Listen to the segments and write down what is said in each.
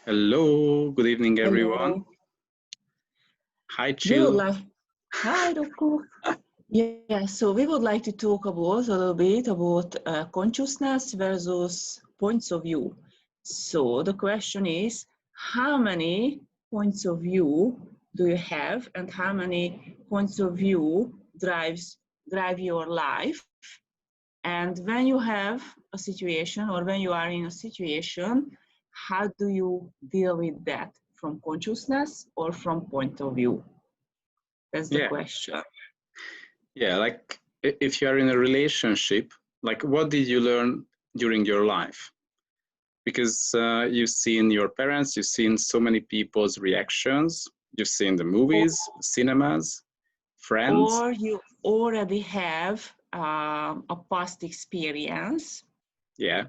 Hello, good evening, everyone. Hello. Hi, We would Chill. like, hi, Roku. Yeah, so we would like to talk about a little bit about consciousness versus points of view. So the question is, how many points of view do you have, and how many points of view drive your life? And when you have a situation, or when you are in a situation, how do you deal with that from consciousness or from point of view? That's the Yeah, question. yeah, like if you are in a relationship, like what did you learn during your life? Because you've seen your parents, you've seen so many people's reactions, you've seen the Or, movies, cinemas, friends. or you already have a past experience Yeah,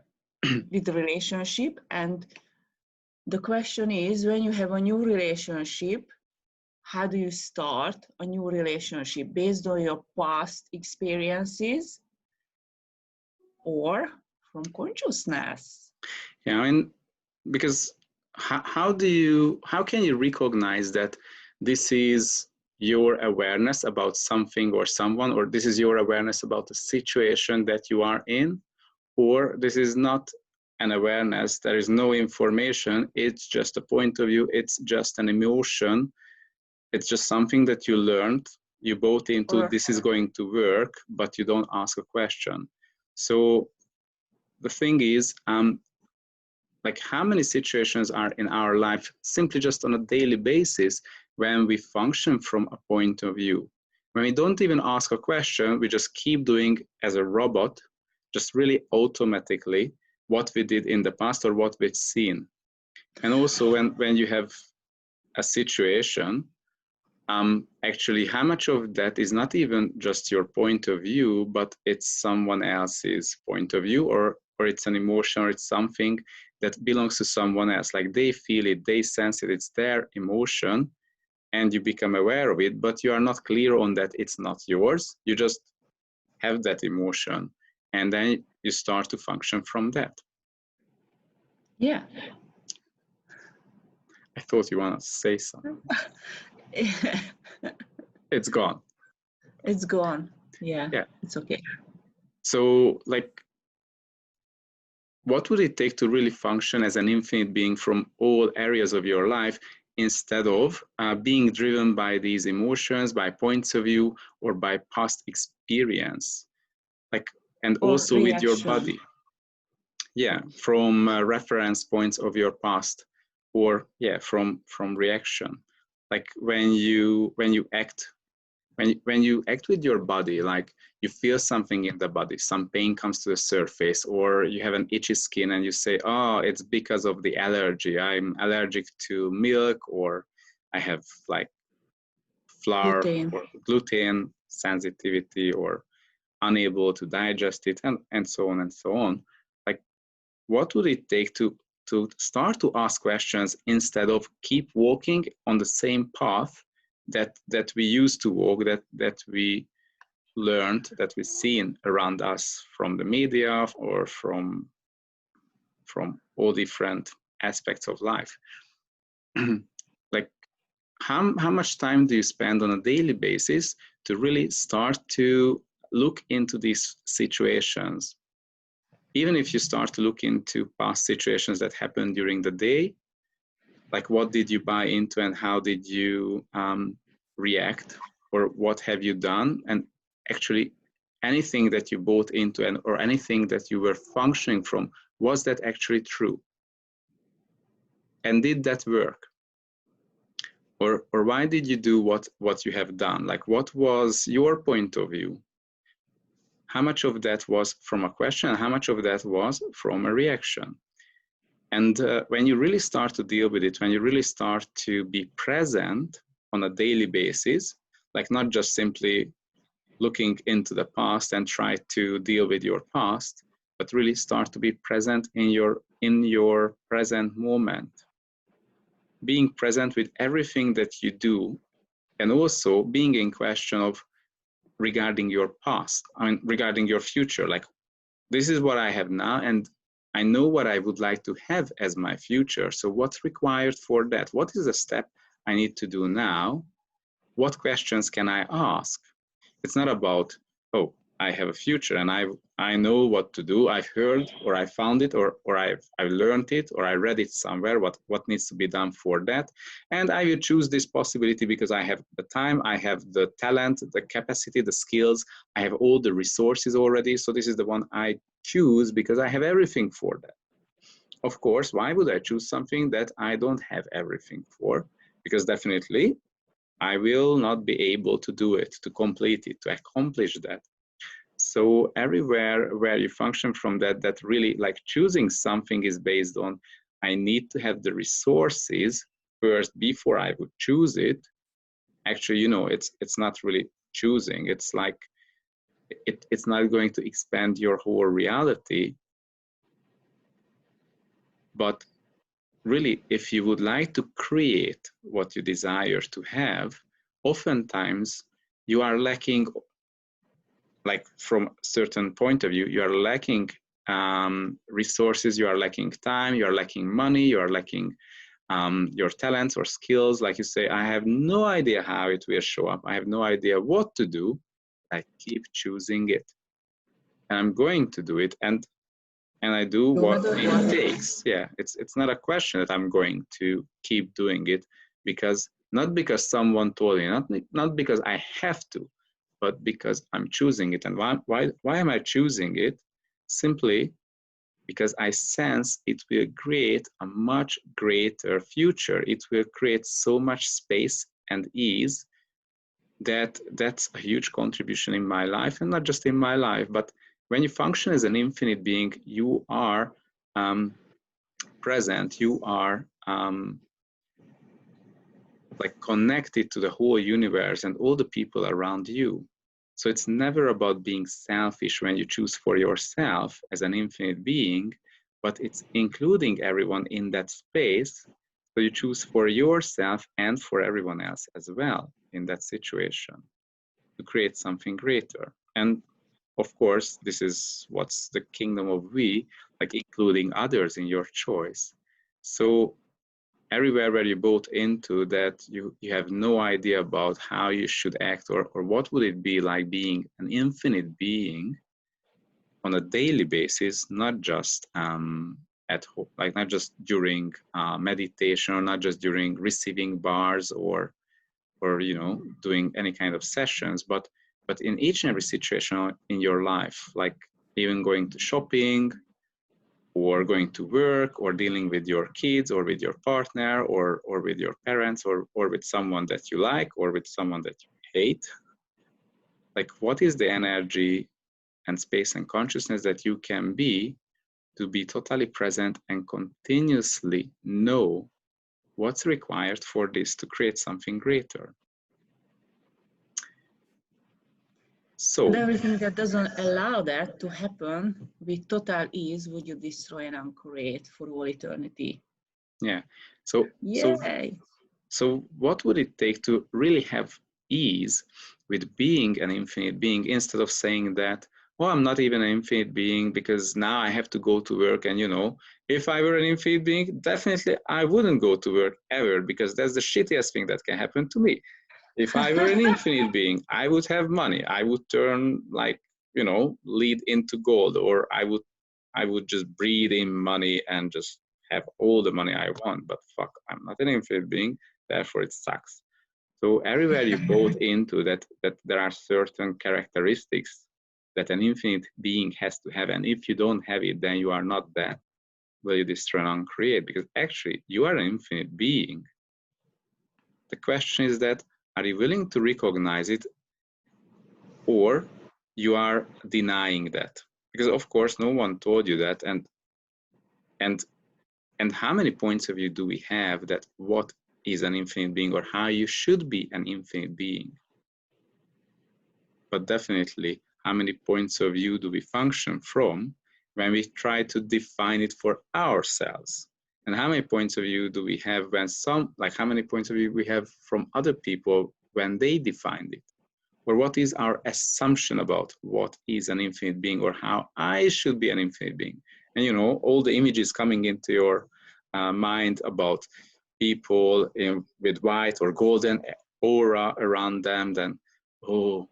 with the relationship, and the question is, when you have a new relationship, how do you start a new relationship based on your past experiences or from consciousness? yeah, because how can you recognize that this is your awareness about something or someone, or this is your awareness about the situation that you are in, or this is not an awareness, there is no information, it's just a point of view, it's just an emotion, it's just something that you learned, you bought into, Or this is going to work, but you don't ask a question. So the thing is, like how many situations are in our life simply just on a daily basis when we function from a point of view, when we don't even ask a question, we just keep doing as a robot, just really automatically what we did in the past or what we've seen. And also when you have a situation, actually how much of that is not even just your point of view, but it's someone else's point of view, or it's an emotion, or it's something that belongs to someone else, like they feel it, they sense it, it's their emotion, and you become aware of it, but you are not clear on that it's not yours, you just have that emotion, and then you start to function from that. yeah. I thought you wanted to say something. It's gone. It's gone. Yeah, Yeah. it's okay. So like, what would it take to really function as an infinite being from all areas of your life, instead of being driven by these emotions, by points of view, or by past experience, like, and Or also with your reaction. body? Yeah, from reference points of your past, or yeah, from reaction, like when you act, when you act with your body, like you feel something in the body, some pain comes to the surface, or you have an itchy skin and you say, oh, it's because of the allergy, I'm allergic to milk, or I have like flour Gluten. or gluten sensitivity, or unable to digest it, and so on and so on. Like, what would it take to start to ask questions instead of keep walking on the same path that we used to walk, that we learned, that we've seen around us from the media, or from all different aspects of life? Like, how much time do you spend on a daily basis to really start to look into these situations? Even if you start to look into past situations that happened during the day, like what did you buy into and how did you react, or what have you done, and actually anything that you bought into, and or anything that you were functioning from, was that actually true, and did that work, or why did you do what you have done? Like, what was your point of view? How much of that was from a question, and how much of that was from a reaction? And when you really start to deal with it, when you really start to be present on a daily basis, like not just simply looking into the past and try to deal with your past, but really start to be present in your present moment, being present with everything that you do, and also being in question of regarding your past, I mean, regarding your future. Like, this is what I have now, and I know what I would like to have as my future. So what's required for that? What is the step I need to do now? What questions can I ask? It's not about, oh, I have a future and I know what to do. I've heard, or I found it, or I've learned it, or I read it somewhere, what needs to be done for that. And I will choose this possibility because I have the time, I have the talent, the capacity, the skills, I have all the resources already. So this is the one I choose because I have everything for that. Of course, why would I choose something that I don't have everything for? Because definitely I will not be able to do it, to complete it, to accomplish that. So everywhere where you function from that really like choosing something is based on, I need to have the resources first before I would choose it. Actually, you know, it's not really choosing. It's like, it's not going to expand your whole reality. But really, if you would like to create what you desire to have, oftentimes you are lacking, like from a certain point of view, you are lacking resources, you are lacking time, you are lacking money, you are lacking your talents or skills. Like you say, I have no idea how it will show up. I have no idea what to do. I keep choosing it. And I'm going to do it. And I do what it takes. Yeah, it's not a question that I'm going to keep doing it because, not because someone told me, not because I have to, but because I'm choosing it. And why am I choosing it? Simply because I sense it will create a much greater future. It will create so much space and ease that's a huge contribution in my life, and not just in my life, but when you function as an infinite being, you are present, you are like connected to the whole universe and all the people around you. So it's never about being selfish when you choose for yourself as an infinite being, but it's including everyone in that space. So you choose for yourself and for everyone else as well in that situation to create something greater. And of course, this is what's the kingdom of we, like including others in your choice. So everywhere where you bought into that, you have no idea about how you should act, or what would it be like being an infinite being on a daily basis, not just at home, like not just during meditation, or not just during receiving bars, or you know, doing any kind of sessions, but in each and every situation in your life, like even going to shopping, or going to work, or dealing with your kids, or with your partner, or with your parents, or with someone that you like, or with someone that you hate. Like, what is the energy and space and consciousness that you can be to be totally present and continuously know what's required for this to create something greater? So, and everything that doesn't allow that to happen with total ease, would you destroy and uncreate for all eternity? yeah. So, Yay. so what would it take to really have ease with being an infinite being, instead of saying that, oh, I'm not even an infinite being because now I have to go to work. And, you know, if I were an infinite being, definitely I wouldn't go to work ever, because that's the shittiest thing that can happen to me. If I were an infinite being, I would have money. I would turn, like, you know, lead into gold, or I would just breathe in money and just have all the money I want. But fuck, I'm not an infinite being, therefore it sucks. So everywhere you bought into that there are certain characteristics that an infinite being has to have, and if you don't have it, then you are not that. Will you destroy and uncreate? Because actually you are an infinite being. The question is that, are you willing to recognize it, or you are denying that? Because of course no one told you that, and how many points of view do we have that what is an infinite being, or how you should be an infinite being? But definitely, how many points of view do we function from when we try to define it for ourselves? And how many points of view do we have when how many points of view we have from other people when they defined it? Or what is our assumption about what is an infinite being, or how I should be an infinite being? And you know, all the images coming into your mind about people with white or golden aura around them, then, oh,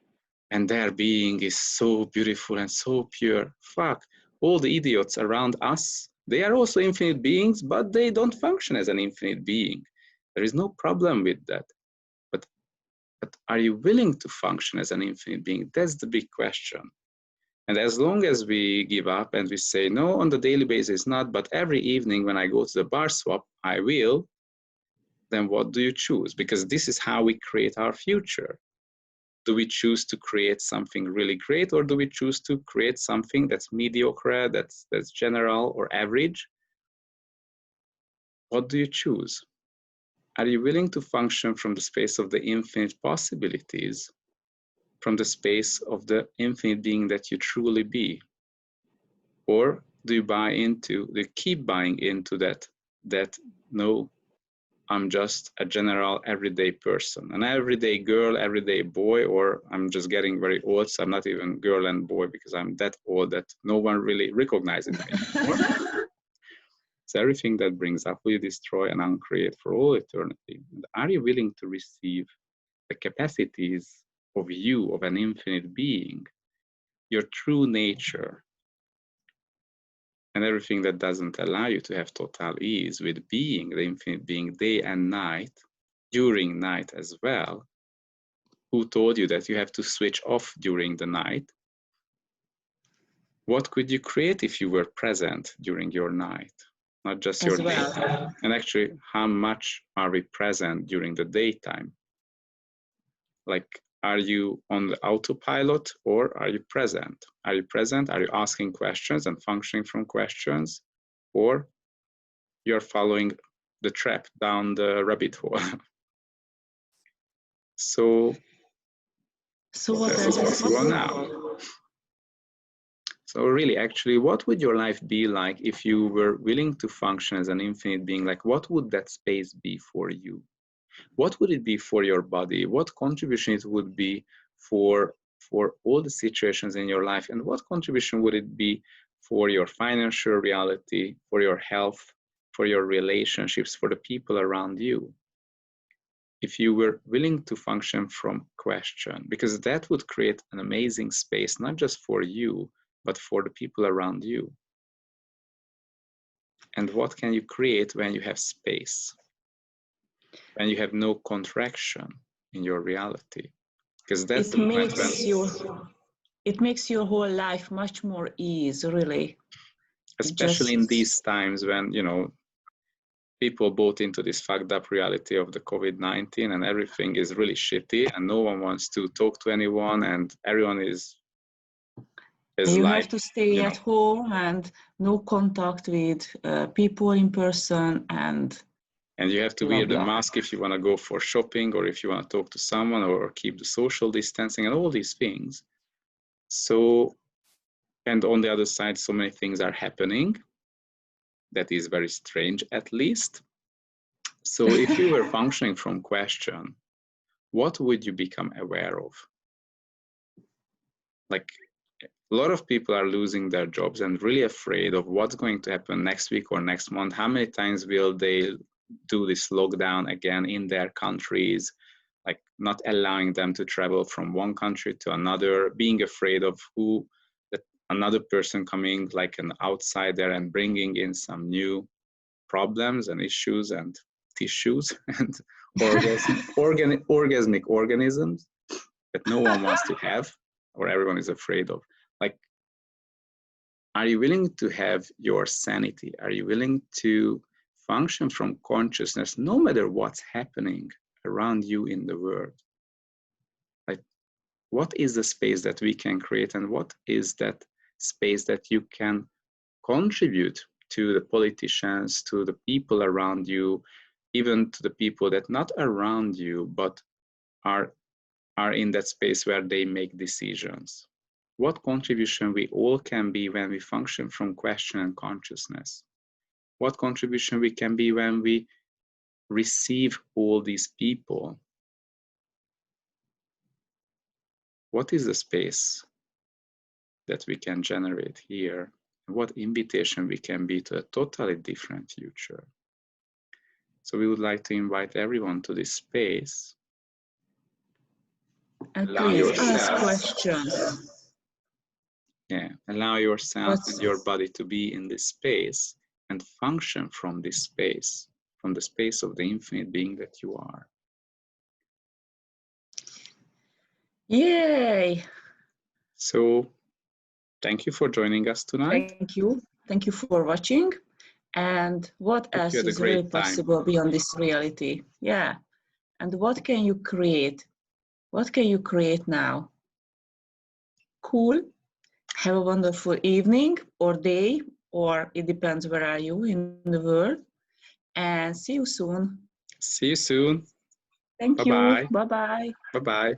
and their being is so beautiful and so pure. Fuck, all the idiots around us, they are also infinite beings, but they don't function as an infinite being. There is no problem with that. But are you willing to function as an infinite being? That's the big question. And as long as we give up and we say, no, on the daily basis, not, but every evening when I go to the bar swap, I will, then what do you choose? Because this is how we create our future. Do we choose to create something really great, or do we choose to create something that's mediocre, that's general or average? What do you choose? Are you willing to function from the space of the infinite possibilities, from the space of the infinite being that you truly be? Or do you keep buying into that no, I'm just a general everyday person, an everyday girl, everyday boy, or I'm just getting very old, so I'm not even girl and boy because I'm that old that no one really recognizes me anymore. So everything that brings up will you destroy and uncreate for all eternity. And are you willing to receive the capacities of you, of an infinite being, your true nature, and everything that doesn't allow you to have total ease with being the infinite being day and night, during night as well? Who told you that you have to switch off during the night? What could you create if you were present during your night, not just your daytime? And actually, how much are we present during the daytime? Like, are you on the autopilot or are you present? Are you present? Are you asking questions and functioning from questions? Or you're following the trap down the rabbit hole? So what that's possible now. So really, actually, what would your life be like if you were willing to function as an infinite being? Like, what would that space be for you? What would it be for your body? What contribution it would be for all the situations in your life? And what contribution would it be for your financial reality, for your health, for your relationships, for the people around you? If you were willing to function from question, because that would create an amazing space, not just for you, but for the people around you. And what can you create when you have space? When you have no contraction in your reality? Because that's the moment when it makes your whole life much more ease, really. Especially in these times when, you know, people bought into this fucked up reality of the COVID-19 and everything is really shitty and no one wants to talk to anyone and everyone is you like, have to stay at home and no contact with people in person, and you have to wear the mask if you want to go for shopping or if you want to talk to someone or keep the social distancing and all these things. So, and on the other side, so many things are happening. That is very strange, at least. So if you were functioning from question, what would you become aware of? Like, a lot of people are losing their jobs and really afraid of what's going to happen next week or next month. How many times will they do this lockdown again in their countries, like not allowing them to travel from one country to another, being afraid of another person coming like an outsider and bringing in some new problems and issues and tissues and orgasmic organisms that no one wants to have or everyone is afraid of. Like, are you willing to have your sanity? Are you willing to function from consciousness no matter what's happening around you in the world? Like, what is the space that we can create and what is that space that you can contribute to the politicians, to the people around you, even to the people that not around you, but are in that space where they make decisions? What contribution we all can be when we function from question and consciousness? What contribution we can be when we receive all these people? What is the space that we can generate here what invitation we can be to a totally different future. So we would like to invite everyone to this space. And Allow please ask yourself, questions. yeah, allow yourself What's- and your body to be in this space and function from this space, from the space of the infinite being that you are. Yay! So thank you for joining us tonight. Thank you. Thank you for watching. And what Hope else you had a is really great time. possible beyond this reality? Yeah. And what can you create? What can you create now? Cool. Have a wonderful evening or day, or it depends where are you in the world. And see you soon. See you soon. Thank Bye-bye. you. Bye-bye. Bye-bye.